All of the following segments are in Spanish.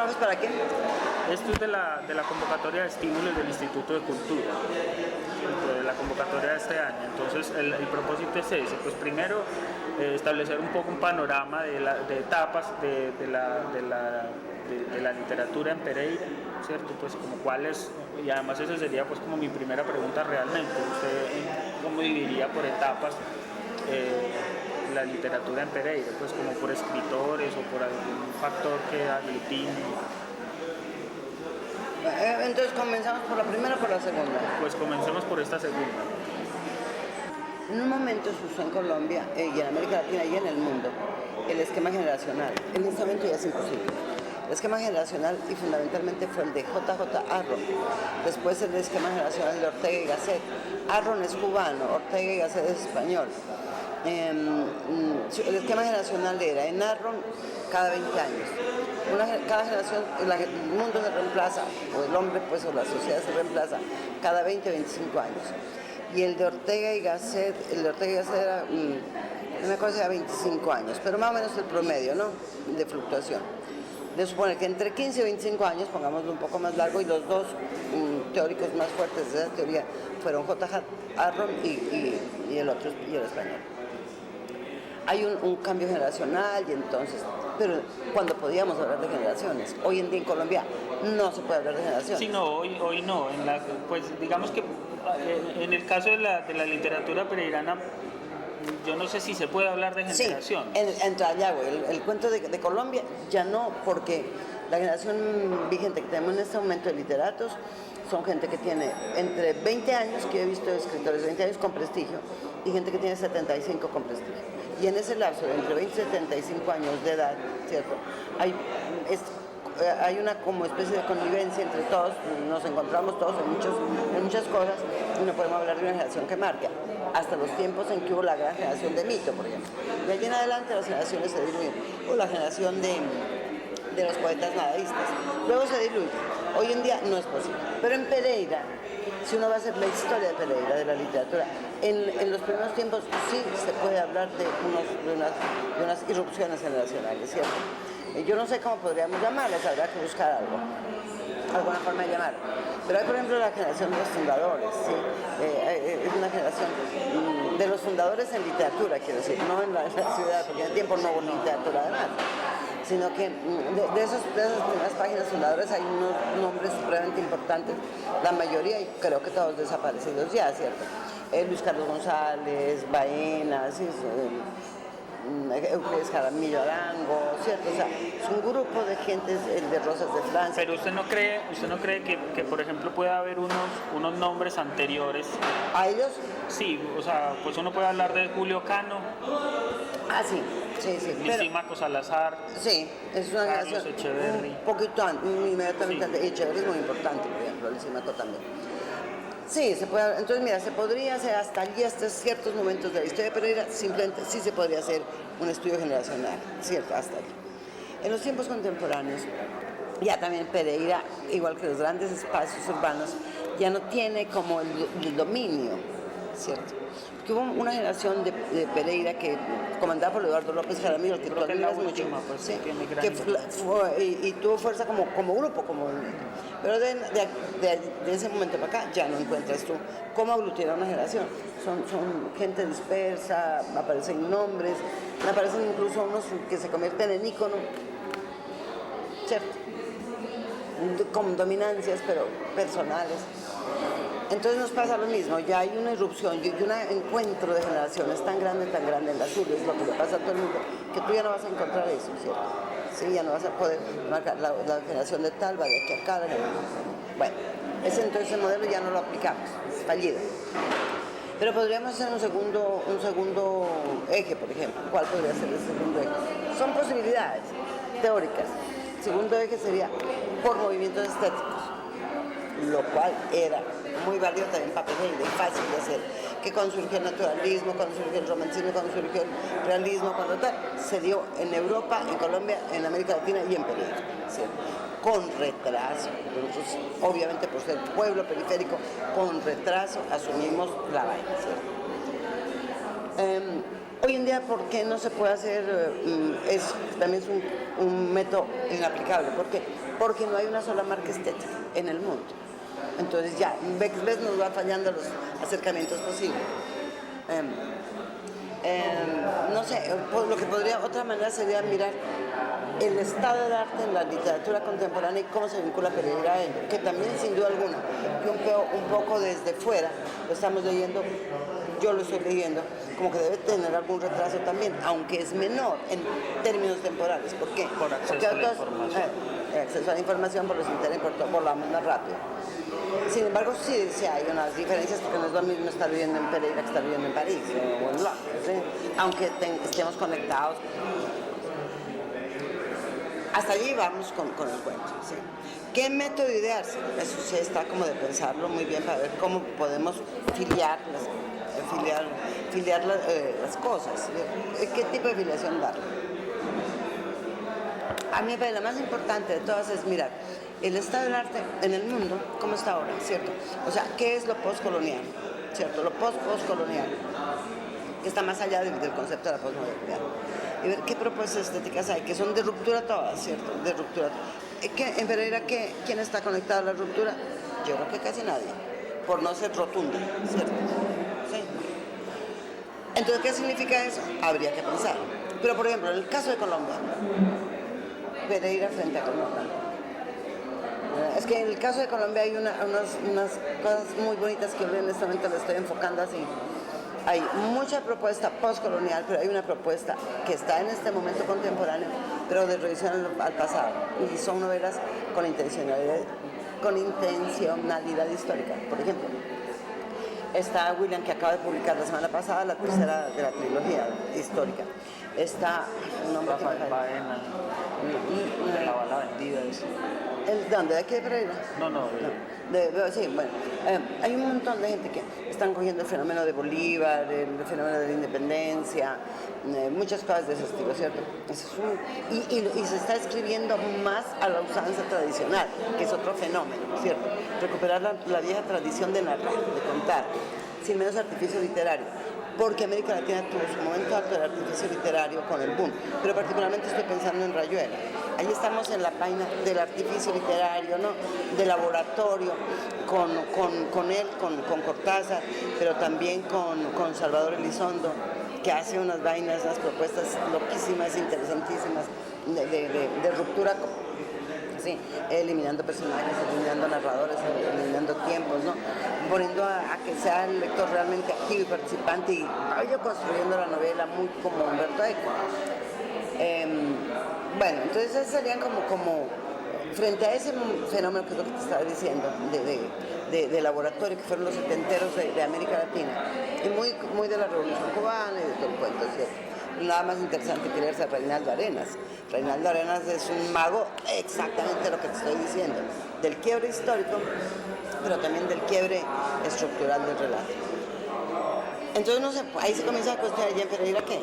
trabajas para quién? Esto es de la convocatoria de estímulos del Instituto de Cultura, de la convocatoria de este año. Entonces el propósito es ese, pues primero establecer un poco un panorama de etapas de la literatura en Pereira, ¿cierto? Pues como cuáles, y además esa sería pues como mi primera pregunta realmente, ¿usted cómo dividiría por etapas la literatura en Pereira? Pues como por escritores o por algún factor que aglutine. Entonces, ¿comenzamos por la primera o por la segunda? Pues comencemos por esta segunda. En un momento se usó en Colombia y en América Latina y en el mundo el esquema generacional. En este momento ya es imposible. El esquema generacional y fundamentalmente fue el de J.J. Arron. Después el esquema generacional de Ortega y Gasset. Arron es cubano, Ortega y Gasset es español. El esquema generacional era en Arron cada 20 años. Cada generación, el mundo se reemplaza, o el hombre pues, o la sociedad se reemplaza cada 20 o 25 años. Y el de Ortega y Gasset, era, no me acuerdo si era 25 años, pero más o menos el promedio, ¿no?, de fluctuación. De suponer que entre 15 y 25 años, pongámoslo un poco más largo, y los dos teóricos más fuertes de esa teoría fueron J.J. Arron y el otro, y el español. Hay un cambio generacional y entonces, pero cuando podíamos hablar de generaciones, hoy en día en Colombia no se puede hablar de generaciones. Sí, no, hoy no. Pues digamos que en el caso de la literatura pereirana, yo no sé si se puede hablar de generación. Sí, entre allá, el cuento de Colombia ya no, porque la generación vigente que tenemos en este momento de literatos son gente que tiene entre 20 años, que he visto escritores 20 años con prestigio, y gente que tiene 75 con prestigio. Y en ese lapso, entre 20 y 75 años de edad, ¿cierto?, hay una como especie de convivencia entre todos, nos encontramos todos en muchas cosas, y no podemos hablar de una generación que marca, hasta los tiempos en que hubo la gran generación de Mito, por ejemplo. De allí en adelante las generaciones se diluyen, o la generación de los poetas nadaístas, luego se diluye. Hoy en día no es posible, pero en Pereira, si uno va a hacer la historia de Pereira, de la literatura, en los primeros tiempos sí se puede hablar de unas irrupciones generacionales, ¿cierto? Yo no sé cómo podríamos llamarlas, habrá que buscar alguna forma de llamar. Pero hay, por ejemplo, la generación de los fundadores, ¿sí? Es una generación de los fundadores en literatura, quiero decir, no en la ciudad, porque en el tiempo no hubo literatura además, sino que de esas primeras páginas fundadoras hay unos nombres supremamente importantes, la mayoría, y creo que todos desaparecidos ya, ¿cierto? Luis Carlos González, Baena, ¿sí? Euclides Jaramillo Arango, ¿cierto? O sea, es un grupo de gentes de Rosas de Francia. Pero usted no cree que por ejemplo, pueda haber unos nombres anteriores a ellos. Sí, o sea, pues uno puede hablar de Julio Cano. Ah, sí. Lisímaco Salazar. Sí, es una generación un poquito inmediatamente antes. Echeverri es muy importante, por ejemplo, Lisímaco también. Sí, se puede, entonces mira, se podría hacer hasta allí, hasta ciertos momentos de la historia de Pereira, simplemente sí se podría hacer un estudio generacional, cierto, hasta allí. En los tiempos contemporáneos, ya también Pereira, igual que los grandes espacios urbanos, ya no tiene como el dominio, ¿cierto? Porque hubo una generación de Pereira que, comandada por Eduardo López Jaramillo, que tú admiras mucho, pues, ¿sí? Que y tuvo fuerza como grupo, pero de ese momento para acá ya no encuentras tú cómo aglutinar una generación. Son gente dispersa, aparecen nombres, aparecen incluso unos que se convierten en ícono, ¿cierto? Con dominancias, pero personales. Entonces nos pasa lo mismo, ya hay una irrupción y un encuentro de generaciones tan grande en las urbes, es lo que le pasa a todo el mundo, que tú ya no vas a encontrar eso, ¿cierto? Sí, ya no vas a poder marcar la generación de tal, va de aquí a acá. Bueno, entonces el modelo ya no lo aplicamos, es fallido. Pero podríamos hacer un segundo eje, por ejemplo. ¿Cuál podría ser el segundo eje? Son posibilidades teóricas. El segundo eje sería por movimientos estéticos, lo cual era muy válido también para Pereira y fácil de hacer, que cuando surgió el naturalismo, cuando surgió el romanticismo, cuando surgió el realismo, cuando tal, se dio en Europa, en Colombia, en América Latina y en Pereira, ¿sí? Con retraso. Nosotros, obviamente por ser pueblo periférico, con retraso asumimos la vaina, ¿sí? Hoy en día, ¿por qué no se puede hacer? También es un método inaplicable. ¿Por qué? Porque no hay una sola marca estética en el mundo. Entonces ya, ves, nos va fallando los acercamientos posibles. No sé, lo que podría, otra manera sería mirar el estado del arte en la literatura contemporánea y cómo se vincula Pereira a ello, que también sin duda alguna, que un poco desde fuera lo estamos leyendo, yo lo estoy leyendo, como que debe tener algún retraso también, aunque es menor en términos temporales. ¿Por qué? Por acceso a la información. Acceso a la información, por los intereses, por la más rápido. Sin embargo, sí hay unas diferencias, porque no es lo mismo estar viviendo en Pereira que estar viviendo en París o en Londres, ¿sí? Aunque estemos conectados. Hasta allí vamos con el cuento, ¿sí? ¿Qué método idearse? Eso sí está como de pensarlo muy bien para ver cómo podemos filiar las cosas, qué tipo de filiación darle. A mí me parece la más importante de todas es mirar el estado del arte en el mundo, cómo está ahora, ¿cierto? O sea, ¿qué es lo postcolonial? ¿Cierto? Lo postcolonial, que está más allá del concepto de la postmodernidad. Y ver qué propuestas estéticas hay, que son de ruptura todas, ¿cierto? De ruptura. En Pereira, ¿quién está conectado a la ruptura? Yo creo que casi nadie, por no ser rotunda, ¿cierto? ¿Sí? Entonces, ¿qué significa eso? Habría que pensar. Pero, por ejemplo, en el caso de Colombia, Pereira frente a Colombia. Es que en el caso de Colombia hay unas cosas muy bonitas que yo en este momento lo estoy enfocando así. Hay mucha propuesta postcolonial, pero hay una propuesta que está en este momento contemporáneo, pero de revisión al pasado. Y son novelas con intencionalidad histórica. Por ejemplo, está William, que acaba de publicar la semana pasada la tercera de la trilogía histórica. Está un nombre Rafael Baena, de la bala vendida. ¿El dónde? ¿De aquí de Pereira? No. Sí, bueno. Hay un montón de gente que están cogiendo el fenómeno de Bolívar, el fenómeno de la independencia, muchas cosas de ese estilo, ¿cierto? Y se está escribiendo más a la usanza tradicional, que es otro fenómeno, ¿cierto? Recuperar la vieja tradición de narrar, de contar, sin menos artificio literario. Porque América Latina tuvo su momento alto del artificio literario con el boom, pero particularmente estoy pensando en Rayuela. Ahí estamos en la página del artificio literario, ¿no? De laboratorio, con él, con Cortázar, pero también con Salvador Elizondo, que hace unas vainas, unas propuestas loquísimas, interesantísimas, de ruptura, sí, eliminando personajes, eliminando narradores, eliminando tiempos, ¿no? Poniendo a que sea el lector realmente activo y participante y vaya construyendo la novela muy como Humberto Eco. Bueno, entonces esos serían como frente a ese fenómeno que es lo que te estaba diciendo, de laboratorio, que fueron los setenteros de América Latina, y muy de la Revolución Cubana y de todo el cuento, ¿cierto? Nada más interesante que leerse a Reinaldo Arenas. Reinaldo Arenas es un mago exactamente lo que te estoy diciendo, del quiebre histórico, pero también del quiebre estructural del relato. Entonces, no sé, ahí se comienza a cuestionar allá en Pereira que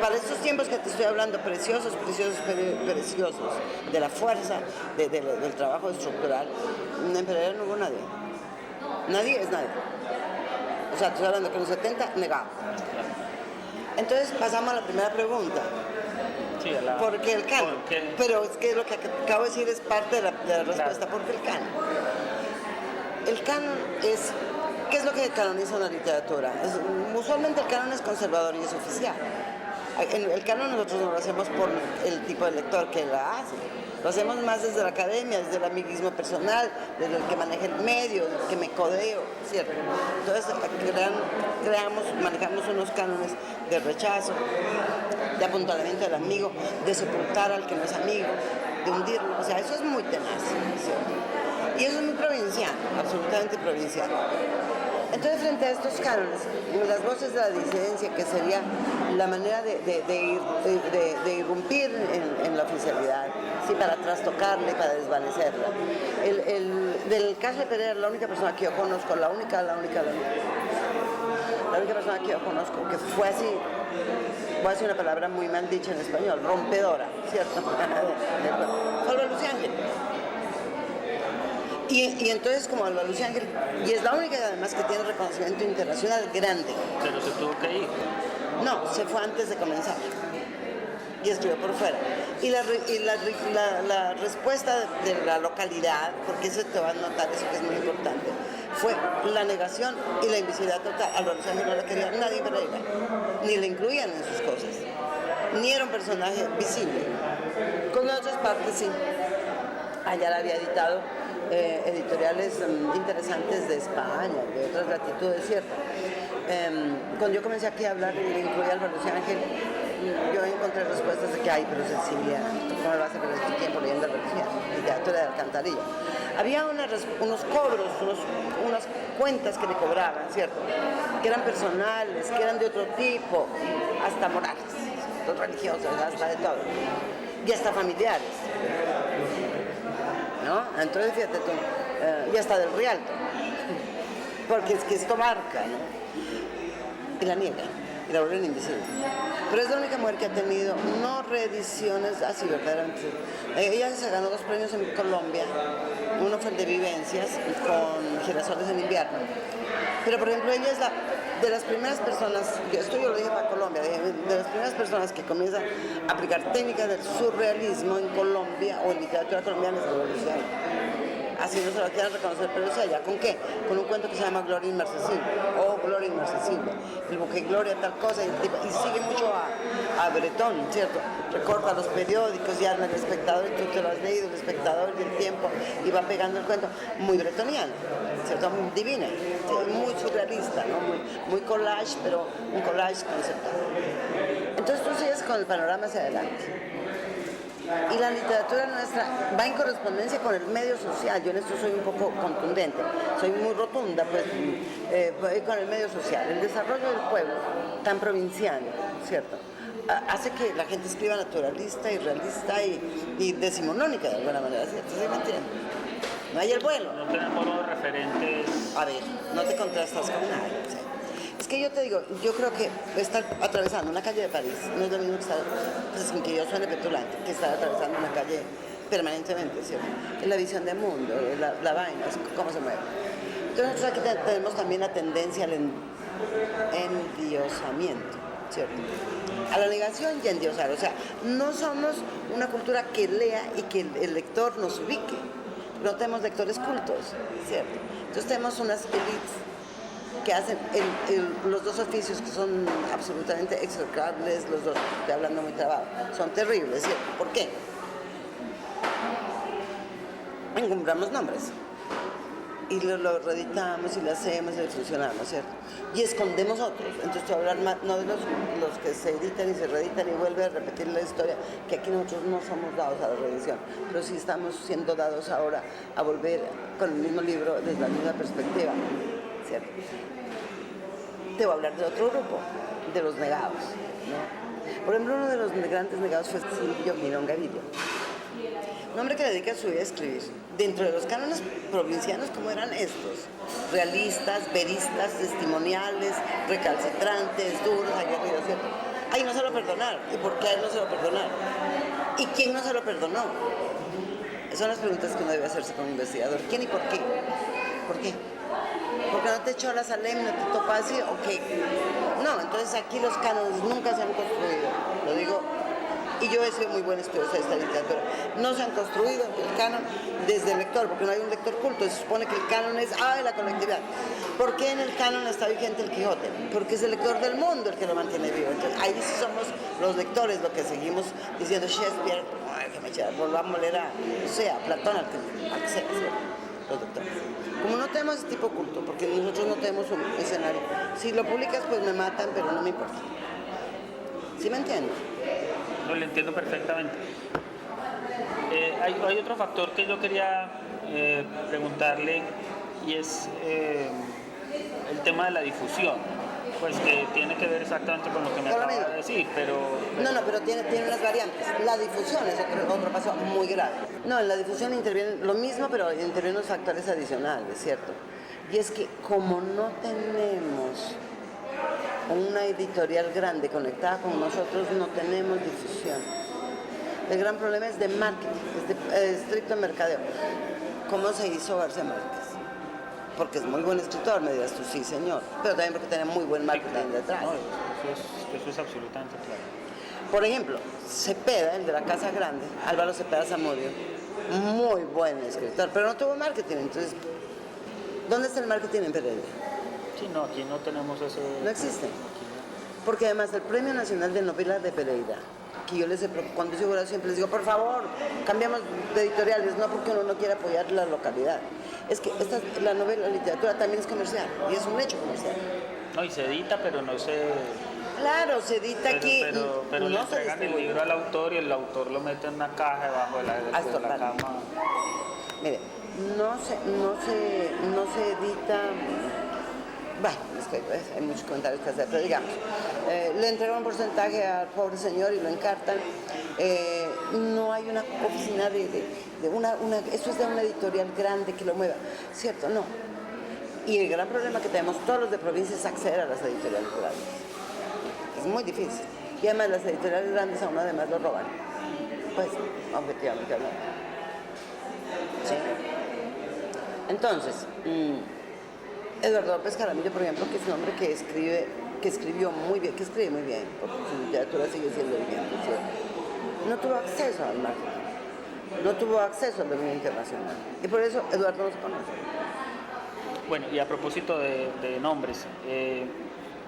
para estos tiempos que te estoy hablando, preciosos, de la fuerza, del trabajo estructural, en Pereira no hubo nadie. Nadie es nadie. O sea, te estoy hablando que en los 70, negado. Entonces pasamos a la primera pregunta. Sí, ¿Por qué el canon? Pero es que lo que acabo de decir es parte de la respuesta. ¿Por qué el canon? El canon es... ¿Qué es lo que canoniza una literatura? Usualmente el canon es conservador y es oficial. El canon nosotros no lo hacemos por el tipo de lector que la hace. Lo hacemos más desde la academia, desde el amiguismo personal, desde el que maneja el medio, el que me codeo, ¿cierto? Entonces manejamos unos cánones de rechazo, de apuntalamiento del amigo, de sepultar al que no es amigo, de hundirlo. O sea, eso es muy tenaz, ¿cierto? Y eso es muy provinciano, absolutamente provinciano. Entonces, frente a estos cánones, las voces de la disidencia, que sería la manera de irrumpir en la oficialidad, ¿sí? Para trastocarla y para desvanecerla. Del caso de Pereira, la única persona que yo conozco, la única persona que yo conozco que fue así, voy a decir una palabra muy mal dicha en español, rompedora, ¿cierto? Fue Luis Ángel. Y entonces como Álvaro Luis Ángel, y es la única además que tiene reconocimiento internacional grande. Pero se tuvo que ir. No, se fue antes de comenzar y escribió por fuera. Y la respuesta de la localidad, porque eso te va a notar, eso que es muy importante, fue la negación y la invisibilidad total. Álvaro Luis Ángel no la quería nadie para ella, ni le incluían en sus cosas, ni era un personaje visible. Con otras partes sí. Allá la había editado editoriales interesantes de España, de otras latitudes, ¿cierto? Cuando yo comencé aquí a hablar y incluí a Álvaro Luis Ángel, yo encontré respuestas de que, ay, pero Cecilia, ¿cómo me vas a perder tu tiempo leyendo Álvaro Luis Ángel? Literatura de alcantarilla. Había unos cobros, unas cuentas que le cobraban, ¿cierto? Que eran personales, que eran de otro tipo, hasta morales, los religiosos, hasta de todo, y hasta familiares, ¿no? Entonces, fíjate tú, y hasta del Rialto, porque es que esto marca, ¿no? Y la niega, y la vuelven invisible. Pero es la única mujer que ha tenido no reediciones así verdaderamente. Ella se ganó 2 premios en Colombia, uno fue el de Vivencias con Girasoles en invierno. Pero por ejemplo ella es de las primeras personas, esto yo lo dije para Colombia, de las primeras personas que comienza a aplicar técnicas del surrealismo en Colombia o en literatura colombiana es Álvaro Luis Ángel. Así no se lo quieran reconocer, pero es ella. ¿Con qué? Con un cuento que se llama Gloria Inmarcesible, o Gloria Inmarcesible, el buque Gloria tal cosa, y sigue mucho a Bretón, ¿cierto? Recorta los periódicos y arma El Espectador, y tú te lo has leído, El Espectador y El Tiempo, y va pegando el cuento, muy bretoniano, ¿cierto? Muy divina, muy surrealista, ¿no? Muy collage, pero un collage conceptual. Entonces tú sigues con el panorama hacia adelante. Y la literatura nuestra va en correspondencia con el medio social. Yo en esto soy un poco contundente, soy muy rotunda, pues voy con el medio social. El desarrollo del pueblo, tan provinciano, ¿cierto? Hace que la gente escriba naturalista y realista y decimonónica de alguna manera, ¿cierto? ¿Sí me entiendes? No hay el vuelo. No tenemos referentes. A ver, no te contrastas con nadie, ¿sí? Es que yo te digo, yo creo que estar atravesando una calle de París no es lo mismo que estar, pues, sin que yo suene petulante, que estar atravesando una calle permanentemente, ¿cierto? Es la visión del mundo, la vaina, es cómo se mueve. Entonces nosotros aquí tenemos también la tendencia al endiosamiento, ¿cierto? A la negación y a endiosar, o sea, no somos una cultura que lea y que el lector nos ubique, no tenemos lectores cultos, ¿cierto? Entonces tenemos unas élites que hacen los dos oficios que son absolutamente execrables, los dos, estoy hablando muy trabado, son terribles, ¿cierto? ¿Por qué? Encumbramos nombres y lo reeditamos y lo hacemos y lo funcionamos, ¿cierto? Y escondemos otros, entonces te voy a hablar más, no de los que se editan y se reeditan y vuelven a repetir la historia, que aquí nosotros no somos dados a la reedición, pero sí estamos siendo dados ahora a volver con el mismo libro desde la misma perspectiva, ¿cierto? Te voy a hablar de otro grupo, de los negados, ¿no? Por ejemplo, uno de los grandes negados fue Silvio Girón Gaviria, un hombre que dedica su vida a escribir. Dentro de los cánones provincianos, ¿cómo eran estos? Realistas, veristas, testimoniales, recalcitrantes, duros, aguerridos, ¿cierto? Ay, no se lo perdonar. ¿Y por qué a él no se lo perdonar? ¿Y quién no se lo perdonó? Esas son las preguntas que uno debe hacerse como investigador. ¿Quién y por qué? ¿Por qué? ¿Porque no te echó la Salem, no te topó así o qué? No, entonces aquí los cánones nunca se han construido, lo digo, y yo he sido muy buen estudioso de esta literatura, no se han construido el canon desde el lector, porque no hay un lector culto, se supone que el canon es de la colectividad. ¿Por qué en el canon está vigente el Quijote? Porque es el lector del mundo el que lo mantiene vivo. Entonces ahí sí somos los lectores, lo que seguimos diciendo Shakespeare, volvamos a leer a Platón, al que sea, los lectores. Como no tenemos ese tipo culto, porque nosotros no tenemos un escenario, si lo publicas pues me matan, pero no me importa. ¿Sí me entiendes? No, lo entiendo perfectamente. Hay otro factor que yo quería preguntarle y es el tema de la difusión, pues que tiene que ver exactamente con lo que me acaba de decir, pero... No, pero tiene unas variantes. La difusión es otro paso muy grave. No, en la difusión interviene lo mismo, pero intervienen los factores adicionales, ¿cierto? Y es que como no tenemos una editorial grande conectada con nosotros, no tenemos difusión. El gran problema es de marketing, es de estricto mercadeo. ¿cómo se hizo García Márquez? Porque es muy buen escritor, me dirás tú, sí, señor, pero también porque tiene muy buen marketing detrás. No, eso es absolutamente claro. Por ejemplo, Cepeda, el de la Casa Grande, Álvaro Cepeda Zamudio, muy buen escritor, pero no tuvo marketing, entonces, ¿dónde está el marketing en Pereira? Sí, no, aquí no tenemos eso. No existe. Porque además el Premio Nacional de Novela de Pereira, que yo cuando yo jurado siempre les digo, por favor, cambiamos de editoriales, no porque uno no quiera apoyar la localidad. Es que la novela, la literatura también es comercial, y es un hecho comercial. No, y se edita, pero no se... Claro, se edita aquí. Pero le no se entregan el distribuye. libro al autor y el autor lo mete en una caja debajo de la cama. Mire, no se edita. Bueno, es que hay muchos comentarios que hacer, pero digamos, le entregan un porcentaje al pobre señor y lo encartan. No hay una oficina eso es de una editorial grande que lo mueva, ¿cierto? No. Y el gran problema que tenemos todos los de provincia es acceder a las editoriales grandes. Es muy difícil. Y además las editoriales grandes a uno además lo roban. Pues, objetivamente hablando. Sí. Entonces, Eduardo López Jaramillo, por ejemplo, que es un hombre que escribe muy bien, porque su literatura sigue siendo vigente, ¿cierto? No tuvo acceso al marketing, no tuvo acceso al dominio internacional. Y por eso Eduardo no se conoce. Bueno, y a propósito de nombres,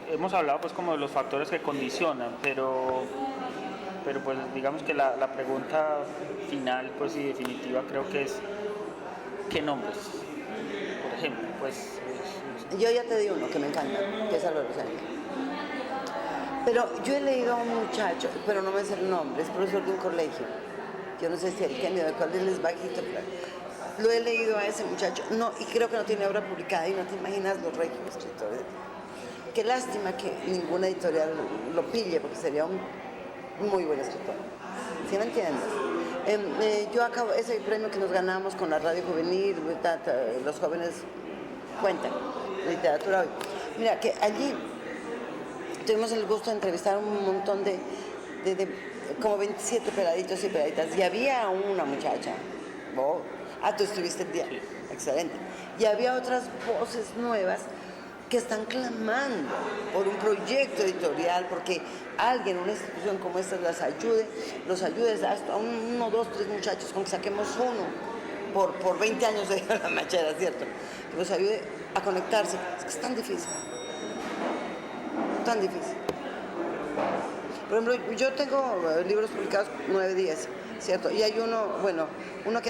hemos hablado pues como de los factores que condicionan, pero pues digamos que la pregunta final pues y definitiva creo que es ¿qué nombres? Por ejemplo, pues... Yo ya te di uno que me encanta, que es Álvaro Sánchez. Pero yo he leído a un muchacho, pero no me sé el nombre, es profesor de un colegio. Yo no sé si el genio de cuál es bajito, pero lo he leído a ese muchacho, no, y creo que no tiene obra publicada y no te imaginas los regios escritores. Qué lástima que ninguna editorial lo pille, porque sería un muy buen escritor. ¿Sí me entiendes? Yo acabo, ese premio que nos ganamos con la radio juvenil, los jóvenes cuentan, literatura hoy. Mira, que allí tuvimos el gusto de entrevistar a un montón de como 27 peladitos y peladitas, y había una muchacha, tú estuviste el día, sí. Excelente, y había otras voces nuevas que están clamando por un proyecto editorial, porque alguien, una institución como esta los ayude hasta uno, dos, tres muchachos, con que saquemos uno por 20 años de la machera, ¿cierto? Que los ayude a conectarse. Es que es tan difícil. Tan difícil. Por ejemplo, yo tengo libros publicados 9, 10, ¿cierto? Y hay uno que